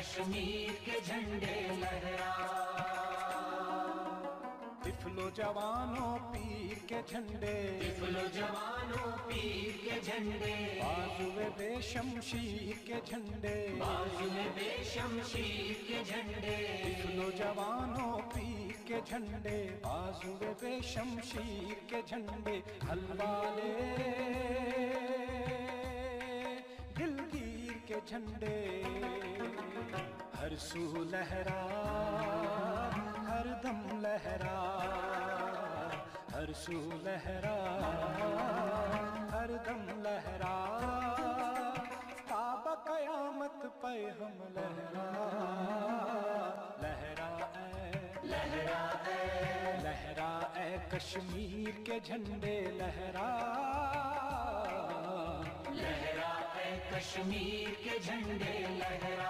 कश्मीर के झंडे लहरा। तिफलो जवानों पीर के झंडे, तिफलो जवानों पीर के झंडे, बाजुए बेशमशीर के झंडे, बाजुए बेशमशीर के झंडे। तिफलो जवानों पीर के झंडे, बाजुए बेशमशीर के झंडे। हलवाले दिलगीर के झंडे, हर सू लहरा हर दम लहरा, हर सू लहरा हर दम लहरा। काबा कयामत पे हम लहरा, लहरा लहरा लहरा ए कश्मीर के झंडे लहरा, लहरा ए कश्मीर के झंडे लहरा।